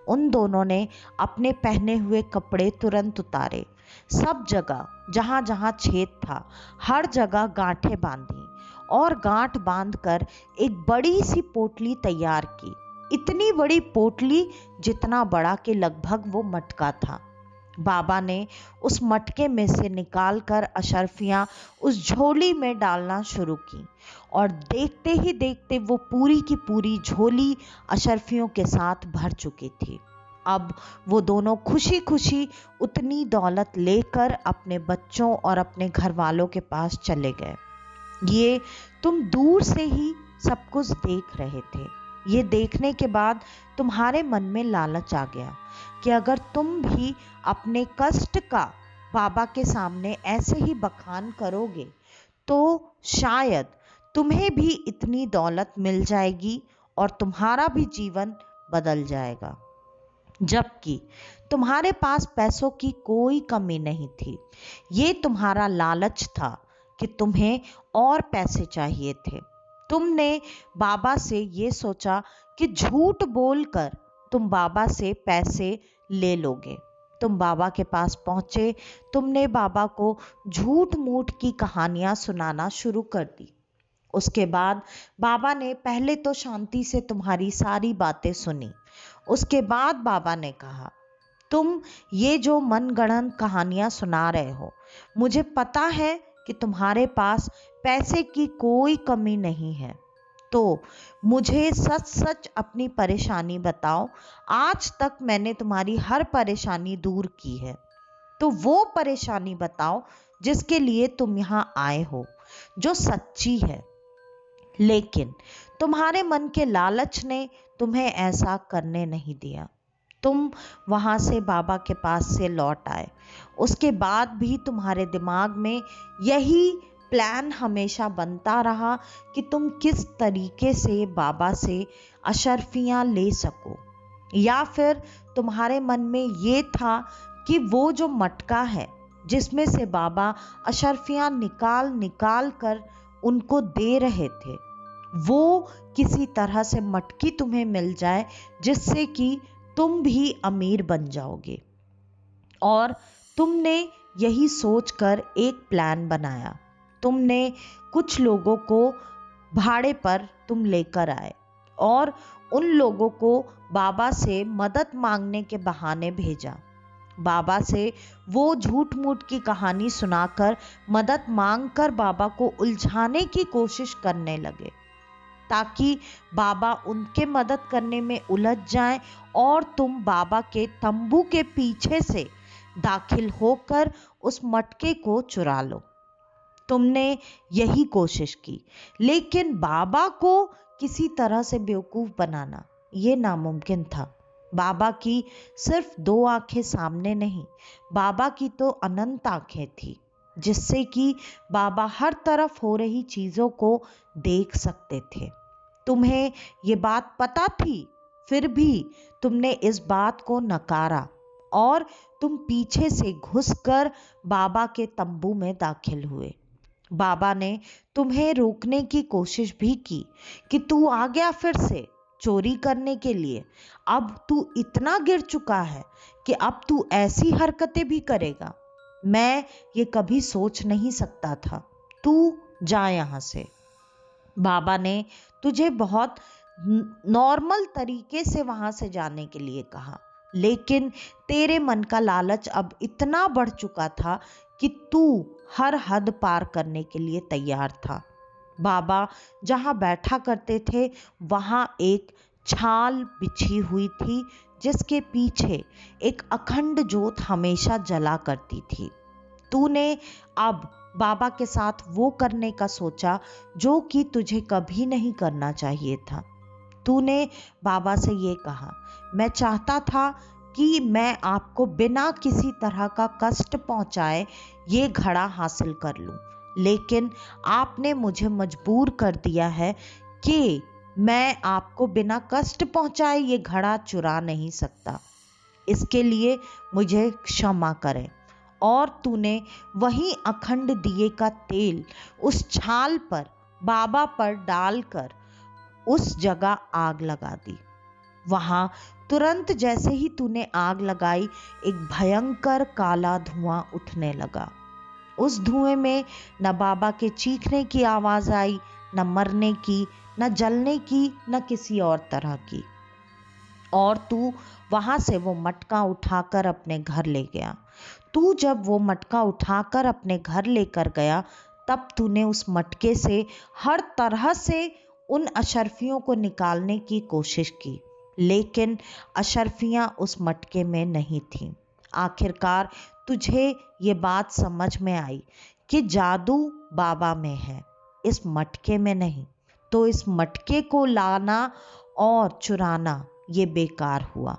उन दोनों ने अपने पहने हुए कपड़े तुरंत उतारे, सब जगह जहां जहां छेद था हर जगह गांठें बांधी और गांठ बांधकर एक बड़ी सी पोटली तैयार की। इतनी बड़ी पोटली जितना बड़ा के लगभग वो मटका था। बाबा ने उस मटके में से निकालकर अशर्फियां उस झोली में डालना शुरू की और देखते ही देखते वो पूरी की पूरी झोली अशर्फियों के साथ भर चुकी थी। अब वो दोनों खुशी खुशी उतनी दौलत लेकर अपने बच्चों और अपने घर वालों के पास चले गए। ये तुम दूर से ही सब कुछ देख रहे थे। ये देखने के बाद तुम्हारे मन में लालच आ गया कि अगर तुम भी अपने कष्ट का बाबा के सामने ऐसे ही बखान करोगे तो शायद तुम्हें भी इतनी दौलत मिल जाएगी और तुम्हारा भी जीवन बदल जाएगा। जबकि तुम्हारे पास पैसों की कोई कमी नहीं थी। ये तुम्हारा लालच था कि तुम्हें और पैसे चाहिए थे। तुमने बाबा से ये सोचा कि झूठ बोलकर तुम बाबा से पैसे ले लोगे। तुम बाबा के पास पहुंचे, तुमने बाबा को झूठ मूठ की कहानियां सुनाना शुरू कर दी। उसके बाद बाबा ने पहले तो शांति से तुम्हारी सारी बातें सुनी। उसके बाद बाबा ने कहा, तुम ये जो मनगढ़ंत कहानियां सुना रहे हो, मुझे पता है कि तुम्हारे पास पैसे की कोई कमी नहीं है। तो मुझे सच सच अपनी परेशानी बताओ। आज तक मैंने तुम्हारी हर परेशानी दूर की है, तो वो परेशानी बताओ जिसके लिए तुम यहाँ आए हो, जो सच्ची है। लेकिन तुम्हारे मन के लालच ने तुम्हें ऐसा करने नहीं दिया। तुम वहां से बाबा के पास से लौट आए। उसके बाद भी तुम्हारे दिमाग में यही प्लान हमेशा बनता रहा कि तुम किस तरीके से बाबा से अशर्फियां ले सको, या फिर तुम्हारे मन में ये था कि वो जो मटका है जिसमें से बाबा अशर्फियां निकाल निकाल कर उनको दे रहे थे, वो किसी तरह से मटकी तुम्हें मिल जाए जिससे कि तुम भी अमीर बन जाओगे। और तुमने यही सोचकर एक प्लान बनाया। तुमने कुछ लोगों को भाड़े पर तुम लेकर आए और उन लोगों को बाबा से मदद मांगने के बहाने भेजा। बाबा से वो झूठ मूठ की कहानी सुनाकर मदद मांगकर बाबा को उलझाने की कोशिश करने लगे, ताकि बाबा उनके मदद करने में उलझ जाएं और तुम बाबा के तंबू के पीछे से दाखिल होकर उस मटके को चुरा लो। तुमने यही कोशिश की, लेकिन बाबा को किसी तरह से बेवकूफ बनाना ये नामुमकिन था। बाबा की सिर्फ 2 आंखें सामने नहीं, बाबा की तो अनंत आंखें थी, जिससे कि बाबा हर तरफ हो रही चीजों को देख सकते थे। तुम्हें ये बात पता थी, फिर भी तुमने इस बात को नकारा और तुम पीछे से घुसकर बाबा के तंबू में दाखिल हुए। बाबा ने तुम्हें रोकने की कोशिश भी की कि तू आ गया फिर से चोरी करने के लिए। अब तू इतना गिर चुका है कि अब तू ऐसी हरकतें भी करेगा। मैं ये कभी सोच नहीं सकता था। तू जा यहाँ से। बाबा ने तुझे बहुत नॉर्मल तरीके से वहां से जाने के लिए कहा, लेकिन तेरे मन का लालच अब इतना बढ़ चुका था कि तू हर हद पार करने के लिए तैयार था। बाबा जहां बैठा करते थे वहां एक छाल बिछी हुई थी, जिसके पीछे एक अखंड ज्योत हमेशा जला करती थी। तूने अब बाबा के साथ वो करने का सोचा जो कि तुझे कभी नहीं करना चाहिए था। तूने बाबा से ये कहा, मैं चाहता था कि मैं आपको बिना किसी तरह का कष्ट पहुंचाए ये घड़ा हासिल कर लूं, लेकिन आपने मुझे मजबूर कर दिया है कि मैं आपको बिना कष्ट पहुंचाए ये घड़ा चुरा नहीं सकता। इसके लिए मुझे क्षमा करें। और तूने वही अखंड दिए का तेल उस छाल पर, बाबा पर डालकर उस जगह आग लगा दी। वहां तुरंत जैसे ही तूने आग लगाई, एक भयंकर काला धुआं उठने लगा। उस धुएं में न बाबा के चीखने की आवाज आई, न मरने की, न जलने की, न किसी और तरह की। और तू वहां से वो मटका उठाकर अपने घर ले गया। तू जब वो मटका उठाकर अपने घर लेकर गया, तब तूने उस मटके से हर तरह से उन अशर्फियों को निकालने की कोशिश की, लेकिन अशर्फियां उस मटके में नहीं थीं। आखिरकार तुझे ये बात समझ में आई कि जादू बाबा में है, इस मटके में नहीं। तो इस मटके को लाना और चुराना ये बेकार हुआ।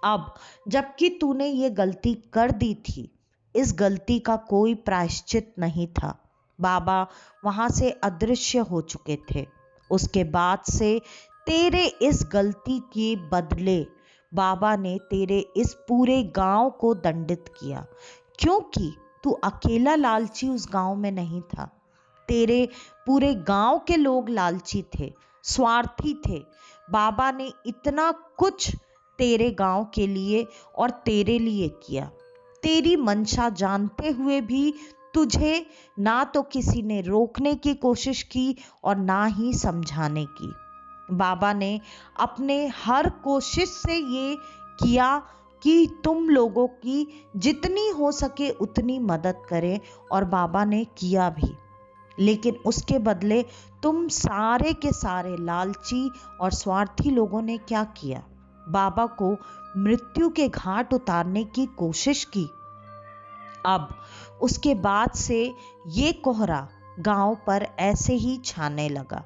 अब जबकि तूने ये गलती कर दी थी, इस गलती का कोई प्रायश्चित नहीं था। बाबा वहां से अदृश्य हो चुके थे। उसके बाद से तेरे इस गलती के बदले बाबा ने तेरे इस पूरे गांव को दंडित किया, क्योंकि तू अकेला लालची उस गांव में नहीं था। तेरे पूरे गांव के लोग लालची थे, स्वार्थी थे। बाबा ने इतना कुछ तेरे गांव के लिए और तेरे लिए किया। तेरी मंशा जानते हुए भी तुझे ना तो किसी ने रोकने की कोशिश की और ना ही समझाने की। बाबा ने अपने हर कोशिश से ये किया कि तुम लोगों की जितनी हो सके उतनी मदद करें, और बाबा ने किया भी। लेकिन उसके बदले तुम सारे के सारे लालची और स्वार्थी लोगों ने क्या किया? बाबा को मृत्यु के घाट उतारने की कोशिश की। अब उसके बाद से ये कोहरा गांव पर ऐसे ही छाने लगा,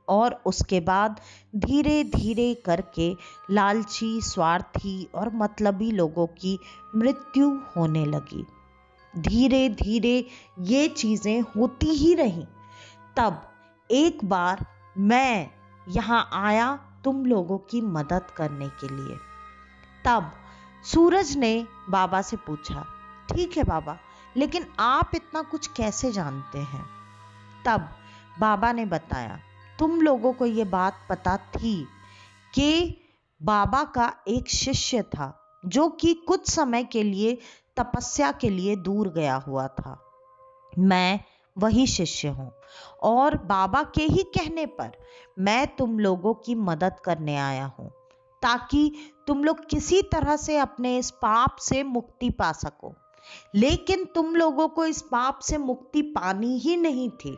और उसके बाद धीरे धीरे करके लालची, स्वार्थी और मतलबी लोगों की मृत्यु होने लगी। धीरे धीरे ये चीजें होती ही रहीं। तब एक बार मैं यहाँ आया तुम लोगों की मदद करने के लिए। तब सूरज ने बाबा से पूछा, ठीक है बाबा, लेकिन आप इतना कुछ कैसे जानते हैं? तब बाबा ने बताया, तुम लोगों को ये बात पता थी कि बाबा का एक शिष्य था जो कि कुछ समय के लिए तपस्या के लिए दूर गया हुआ था। मैं वही शिष्य हूँ, और बाबा के ही कहने पर मैं तुम लोगों की मदद करने आया हूँ, ताकि तुम लोग किसी तरह से अपने इस पाप से मुक्ति पा सको। लेकिन तुम लोगों को इस पाप से मुक्ति पानी ही नहीं थी।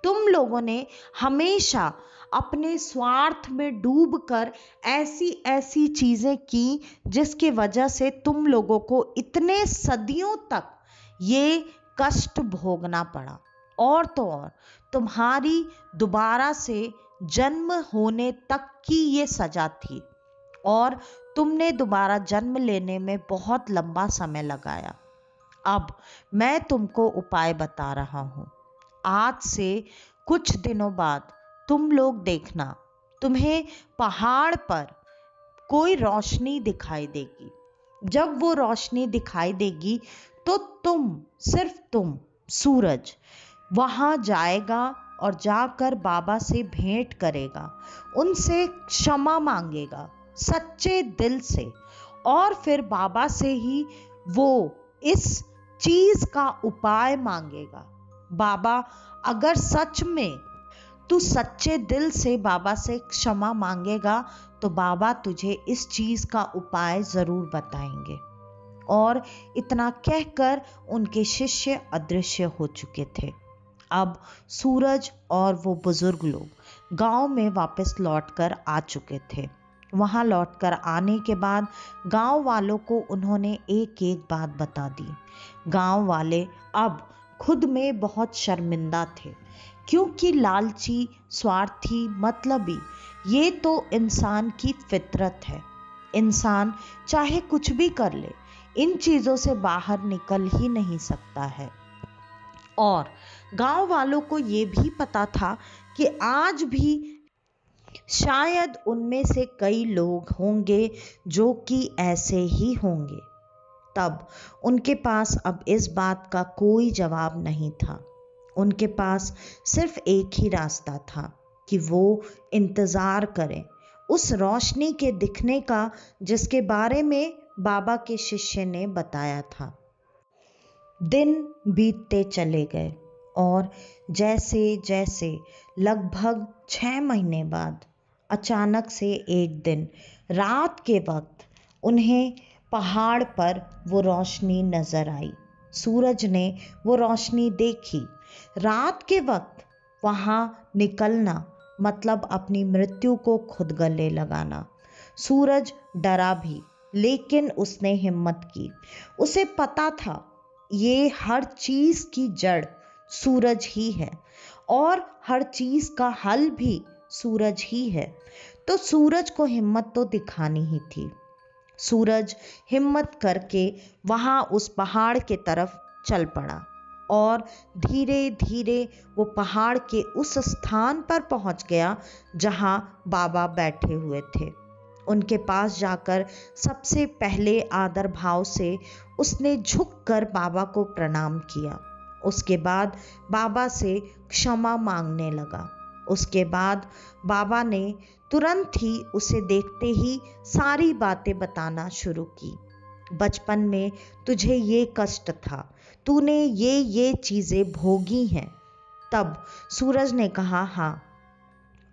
तुम लोगों ने हमेशा अपने स्वार्थ में डूबकर ऐसी ऐसी चीजें की, जिसकी वजह से तुम लोगों को इतने सदियों तक ये कष्ट भोगना पड़ा। और तो और तुम्हारी दोबारा से जन्म होने तक की ये सजा थी, और तुमने दोबारा जन्म लेने में बहुत लंबा समय लगाया। अब मैं तुमको उपाय बता रहा हूं। आज से कुछ दिनों बाद तुम लोग देखना, तुम्हें पहाड़ पर कोई रोशनी दिखाई देगी। जब वो रोशनी दिखाई देगी तो सिर्फ तुम, सूरज, वहां जाएगा और जाकर बाबा से भेंट करेगा, उनसे क्षमा मांगेगा सच्चे दिल से, और फिर बाबा से ही वो इस चीज का उपाय मांगेगा। बाबा, अगर सच में तू सच्चे दिल से बाबा से क्षमा मांगेगा तो बाबा तुझे इस चीज का उपाय जरूर बताएंगे। और इतना कहकर उनके शिष्य अदृश्य हो चुके थे। अब सूरज और वो बुजुर्ग लोग गांव में वापस लौटकर आ चुके थे। वहां लौटकर आने के बाद गांव वालों को उन्होंने एक एक बात बता दी। गांव वाले अब खुद में बहुत शर्मिंदा थे, क्योंकि लालची, स्वार्थी, मतलबी ये तो इंसान की फितरत है। इंसान चाहे कुछ भी कर ले, इन चीजों से बाहर निकल ही नहीं सकता है। और गांव वालों को ये भी पता था कि आज भी शायद उनमें से कई लोग होंगे जो कि ऐसे ही होंगे। तब उनके पास अब इस बात का कोई जवाब नहीं था। उनके पास सिर्फ एक ही रास्ता था कि वो इंतजार करें उस रोशनी के दिखने का जिसके बारे में बाबा के शिष्य ने बताया था। दिन बीतते चले गए और जैसे जैसे लगभग 6 महीने बाद अचानक से एक दिन रात के वक्त उन्हें पहाड़ पर वो रोशनी नजर आई। सूरज ने वो रोशनी देखी। रात के वक्त वहां निकलना मतलब अपनी मृत्यु को खुद गले लगाना। सूरज डरा भी, लेकिन उसने हिम्मत की। उसे पता था ये हर चीज की जड़ सूरज ही है और हर चीज का हल भी सूरज ही है। तो सूरज को हिम्मत तो दिखानी ही थी। सूरज हिम्मत करके वहां उस पहाड़ के तरफ चल पड़ा और धीरे धीरे वो पहाड़ के उस स्थान पर पहुंच गया जहां बाबा बैठे हुए थे। उनके पास जाकर सबसे पहले आदर भाव से उसने झुककर बाबा को प्रणाम किया। उसके बाद बाबा से क्षमा मांगने लगा। उसके बाद बाबा ने तुरंत ही उसे देखते ही सारी बातें बताना शुरू की। बचपन में तुझे ये कष्ट था, तूने ये चीजें भोगी हैं। तब सूरज ने कहा, हाँ,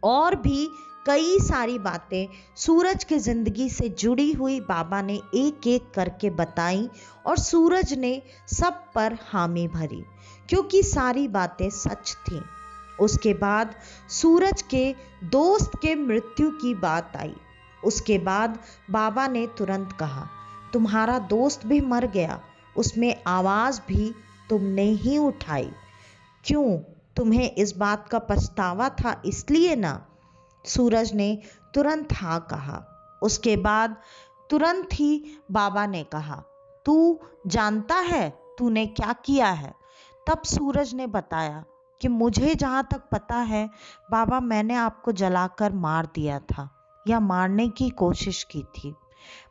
और भी कई सारी बातें सूरज की जिंदगी से जुड़ी हुई बाबा ने एक एक करके बताई और सूरज ने सब पर हामी भरी, क्योंकि सारी बातें सच थीं। उसके बाद सूरज के दोस्त के मृत्यु की बात आई। उसके बाद बाबा ने तुरंत कहा, तुम्हारा दोस्त भी मर गया, उसमें आवाज भी तुमने ही उठाई। क्यों, तुम्हें इस बात का पछतावा था इसलिए ना? सूरज ने तुरंत हाँ कहा। उसके बाद तुरंत ही बाबा ने कहा, तू जानता है तूने क्या किया है? तब सूरज ने बताया कि मुझे जहाँ तक पता है बाबा, मैंने आपको जलाकर मार दिया था या मारने की कोशिश की थी।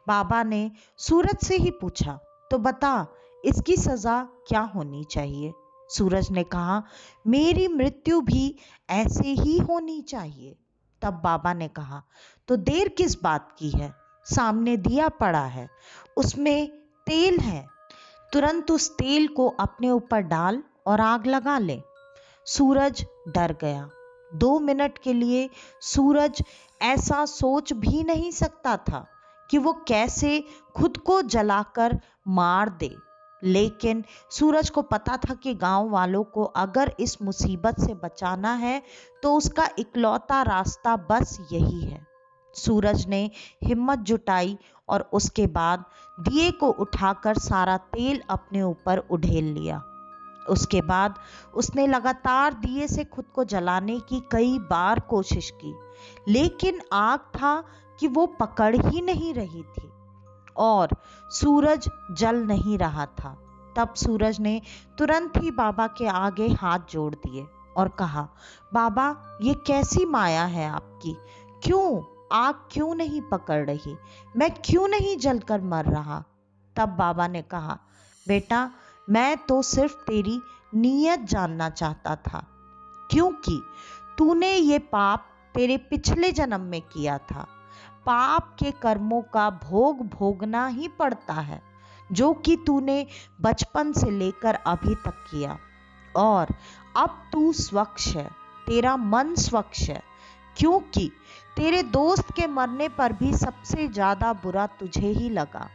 बाबा ने सूरज से ही पूछा, तो बता इसकी सजा क्या होनी चाहिए? सूरज ने कहा, मेरी मृत्यु भी ऐसे ही होनी चाहिए। तब बाबा ने कहा, तो देर किस बात की है? सामने दिया पड़ा है, उसमें तेल है, तुरंत उस तेल को अपने ऊपर डाल और आग लगा ले। सूरज डर गया। 2 मिनट के लिए सूरज ऐसा सोच भी नहीं सकता था कि वो कैसे खुद को जलाकर मार दे, लेकिन सूरज को पता था कि गांव वालों को अगर इस मुसीबत से बचाना है तो उसका इकलौता रास्ता बस यही है। सूरज ने हिम्मत जुटाई और उसके बाद दिए को उठाकर सारा तेल अपने ऊपर उड़ेल लिया। उसके बाद उसने लगातार दिए से खुद को जलाने की कई बार कोशिश की, लेकिन आग था कि वो पकड़ ही नहीं रही थी और सूरज जल नहीं रहा था। तब सूरज ने तुरंत ही बाबा के आगे हाथ जोड़ दिए और कहा, बाबा, ये कैसी माया है आपकी? क्यों आग क्यों नहीं पकड़ रही? मैं क्यों नहीं जलकर मर रहा? तब बाबा ने कहा, बेटा, मैं तो सिर्फ तेरी नीयत जानना चाहता था, क्योंकि तूने ये पाप तेरे पिछले जन्म में किया था। पाप के कर्मों का भोग भोगना ही पड़ता है। जो कि तूने बचपन से लेकर अभी तक किया। और अब तू स्वच्छ है, तेरा मन स्वच्छ है, क्योंकि तेरे दोस्त के मरने पर भी सबसे ज्यादा बुरा तुझे ही लगा।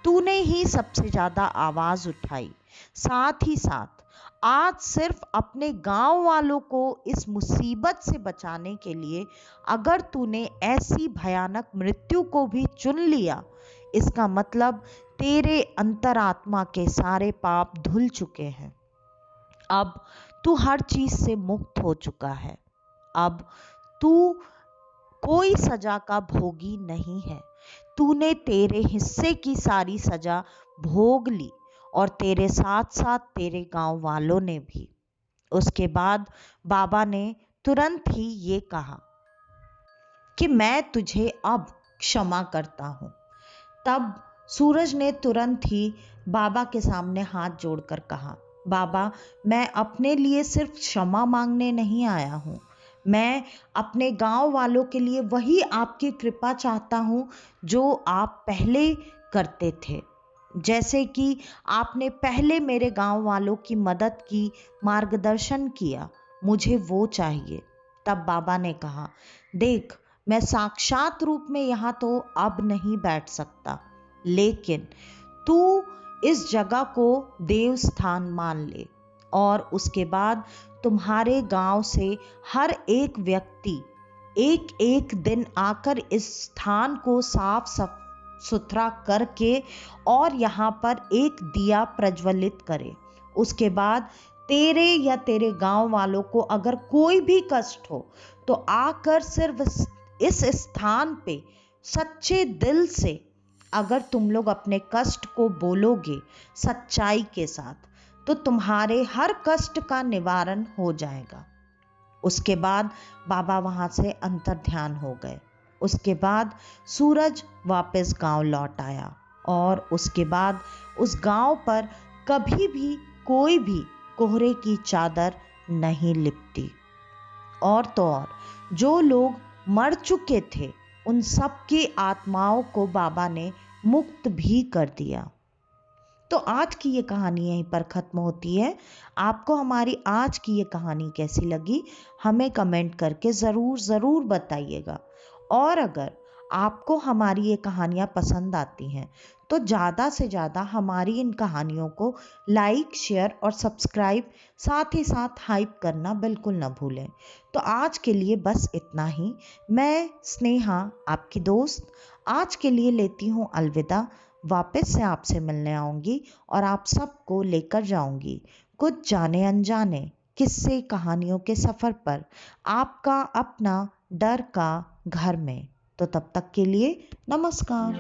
तूने ही सबसे ज्यादा आवाज उठाई। साथ ही साथ आज सिर्फ अपने गांव वालों को इस मुसीबत से बचाने के लिए अगर तूने ऐसी भयानक मृत्यु को भी चुन लिया, इसका मतलब तेरे अंतरात्मा के सारे पाप धुल चुके हैं। अब तू हर चीज से मुक्त हो चुका है। अब तू कोई सजा का भोगी नहीं है। तूने तेरे हिस्से की सारी सजा भोग ली और तेरे साथ साथ तेरे गांव वालों ने भी। उसके बाद बाबा ने तुरंत ही ये कहा कि मैं तुझे अब क्षमा करता हूँ। तब सूरज ने तुरंत ही बाबा के सामने हाथ जोड़कर कहा, बाबा, मैं अपने लिए सिर्फ क्षमा मांगने नहीं आया हूँ, मैं अपने गांव वालों के लिए वही आपकी कृपा चाहता हूँ जो आप पहले करते थे। जैसे कि आपने पहले मेरे गांव वालों की मदद की, मार्गदर्शन किया, मुझे वो चाहिए। तब बाबा ने कहा, देख, मैं साक्षात रूप में यहाँ तो अब नहीं बैठ सकता, लेकिन तू इस जगह को देव स्थान मान ले और उसके बाद तुम्हारे गांव से हर एक व्यक्ति एक एक दिन आकर इस स्थान को साफ सुथरा करके और यहाँ पर एक दिया प्रज्वलित करे। उसके बाद तेरे या तेरे गांव वालों को अगर कोई भी कष्ट हो तो आकर सिर्फ इस स्थान पे सच्चे दिल से अगर तुम लोग अपने कष्ट को बोलोगे सच्चाई के साथ, तो तुम्हारे हर कष्ट का निवारण हो जाएगा। उसके बाद बाबा वहां से अंतर्ध्यान हो गए। उसके बाद सूरज वापस गांव लौट आया और उसके बाद उस गांव पर कभी भी कोई भी कोहरे की चादर नहीं लिपटी। और तो और जो लोग मर चुके थे उन सब की आत्माओं को बाबा ने मुक्त भी कर दिया। तो आज की ये कहानी यहीं पर ख़त्म होती है। आपको हमारी आज की ये कहानी कैसी लगी हमें कमेंट करके ज़रूर बताइएगा। और अगर आपको हमारी ये कहानियाँ पसंद आती हैं तो ज़्यादा से ज़्यादा हमारी इन कहानियों को लाइक, शेयर और सब्सक्राइब, साथ ही साथ हाइप करना बिल्कुल ना भूलें। तो आज के लिए बस इतना ही। मैं स्नेहा, आपकी दोस्त, आज के लिए लेती हूँ अलविदा। वापस से आपसे मिलने आऊंगी और आप सबको लेकर जाऊंगी कुछ जाने अनजाने किस्से कहानियों के सफर पर, आपका अपना डर का घर में। तो तब तक के लिए नमस्कार।